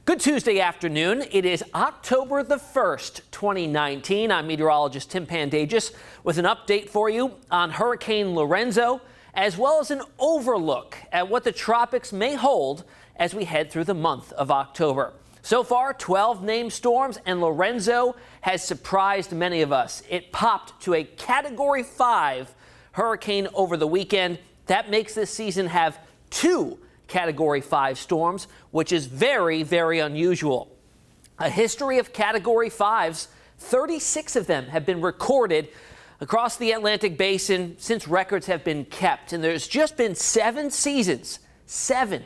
Good Tuesday afternoon. It is October the 1st, 2019. I'm meteorologist Tim Pandajis with an update for you on Hurricane Lorenzo, as well as an overlook at what the tropics may hold as we head through the month of October. So far, 12 named storms, and Lorenzo has surprised many of us. It popped to a Category 5 hurricane over the weekend. That makes this season have 2 Category 5 storms, which is very, very unusual. A history of Category 5s, 36 of them have been recorded across the Atlantic basin since records have been kept. And there's just been 7 seasons, 7,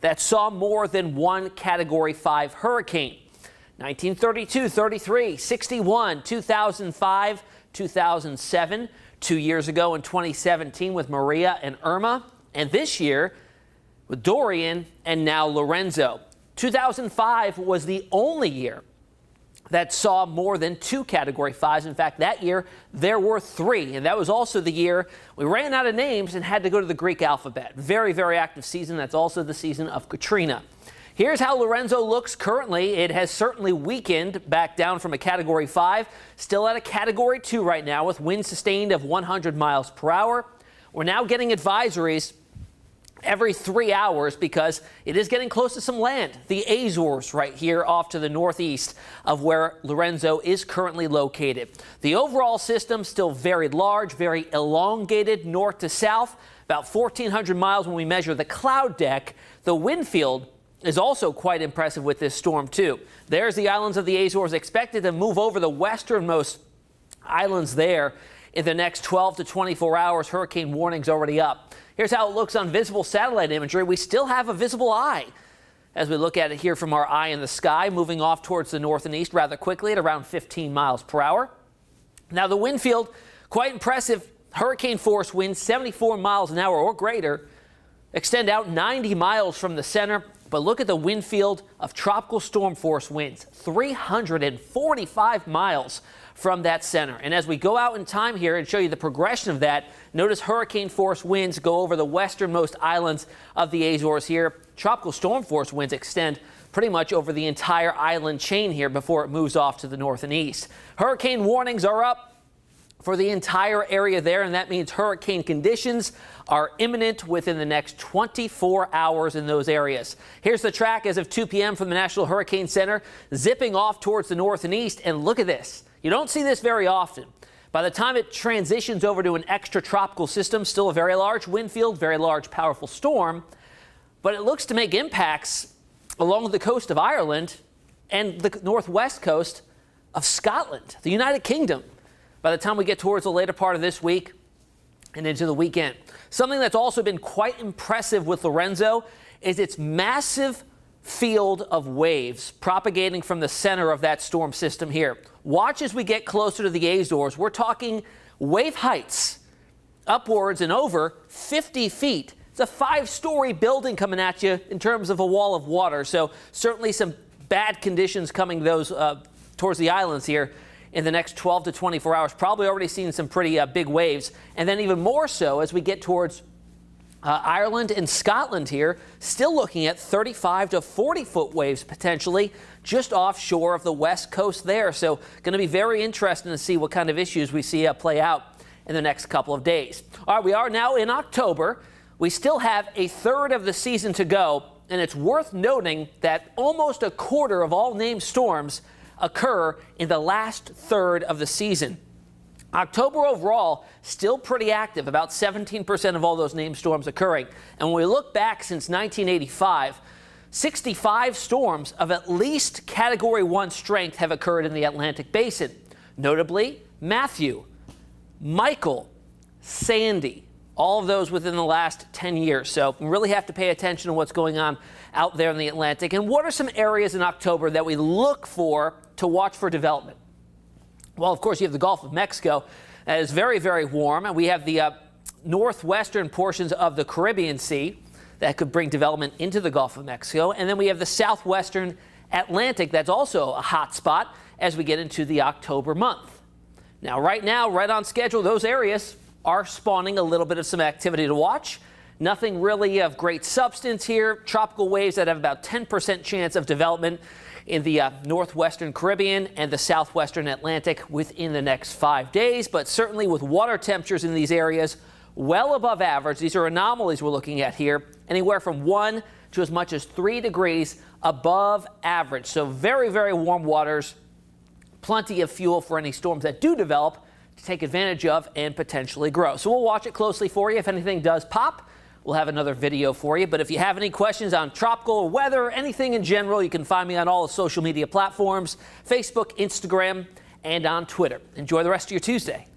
that saw more than one Category 5 hurricane. 1932, 33, 61, 2005, 2007, 2 years ago in 2017 with Maria and Irma, and this year with Dorian and now Lorenzo. 2005 was the only year that saw more than 2 Category 5s. In fact, that year there were 3, and that was also the year we ran out of names and had to go to the Greek alphabet. Very, very active season. That's also the season of Katrina. Here's how Lorenzo looks currently. It has certainly weakened back down from a Category 5, still at a Category 2 right now with winds sustained of 100 miles per hour. We're now getting advisories every 3 hours because it is getting close to some land. The Azores right here off to the northeast of where Lorenzo is currently located. The overall system still very large, very elongated north to south, about 1,400 miles when we measure the cloud deck. The wind field is also quite impressive with this storm too. There's the islands of the Azores, expected to move over the westernmost islands there in the next 12 to 24 hours. Hurricane warnings already up. Here's how it looks on visible satellite imagery. We still have a visible eye as we look at it here from our eye in the sky, moving off towards the north and east rather quickly at around 15 miles per hour. Now the wind field, quite impressive. Hurricane force winds 74 miles an hour or greater, extend out 90 miles from the center. But look at the wind field of tropical storm force winds, 345 miles from that center. And as we go out in time here and show you the progression of that, notice hurricane force winds go over the westernmost islands of the Azores here. Tropical storm force winds extend pretty much over the entire island chain here before it moves off to the north and east. Hurricane warnings are up for the entire area there, and that means hurricane conditions are imminent within the next 24 hours in those areas. Here's the track as of 2 p.m. from the National Hurricane Center, zipping off towards the north and east. And look at this. You don't see this very often. By the time it transitions over to an extratropical system, still a very large wind field, very large, powerful storm, but it looks to make impacts along the coast of Ireland and the northwest coast of Scotland, the United Kingdom, by the time we get towards the later part of this week and into the weekend. Something that's also been quite impressive with Lorenzo is its massive field of waves propagating from the center of that storm system here. Watch as we get closer to the Azores. We're talking wave heights upwards and over 50 feet. It's a 5-story building coming at you in terms of a wall of water. So certainly some bad conditions coming towards the islands here in the next 12 to 24 hours. Probably already seen some pretty big waves. And then even more so as we get towards Ireland and Scotland here, still looking at 35 to 40-foot waves potentially just offshore of the west coast there. So going to be very interesting to see what kind of issues we see play out in the next couple of days. All right, we are now in October. We still have a third of the season to go, and it's worth noting that almost a quarter of all named storms occur in the last third of the season. October overall, still pretty active, about 17% of all those named storms occurring. And when we look back since 1985, 65 storms of at least Category 1 strength have occurred in the Atlantic basin. Notably, Matthew, Michael, Sandy, all of those within the last 10 years. So we really have to pay attention to what's going on out there in the Atlantic. And what are some areas in October that we look for to watch for development? Well, of course, you have the Gulf of Mexico. That is very, very warm. And we have the northwestern portions of the Caribbean Sea that could bring development into the Gulf of Mexico. And then we have the southwestern Atlantic. That's also a hot spot as we get into the October month. Now, right on schedule, those areas are spawning a little bit of some activity to watch. Nothing really of great substance here. Tropical waves that have about 10% chance of development in the northwestern Caribbean and the southwestern Atlantic within the next 5 days, but certainly with water temperatures in these areas well above average. These are anomalies we're looking at here, anywhere from 1 to as much as 3 degrees above average. So very, very warm waters, plenty of fuel for any storms that do develop to take advantage of and potentially grow. So we'll watch it closely for you. If anything does pop, we'll have another video for you. But if you have any questions on tropical weather, anything in general, you can find me on all the social media platforms, Facebook, Instagram, and on Twitter. Enjoy the rest of your Tuesday.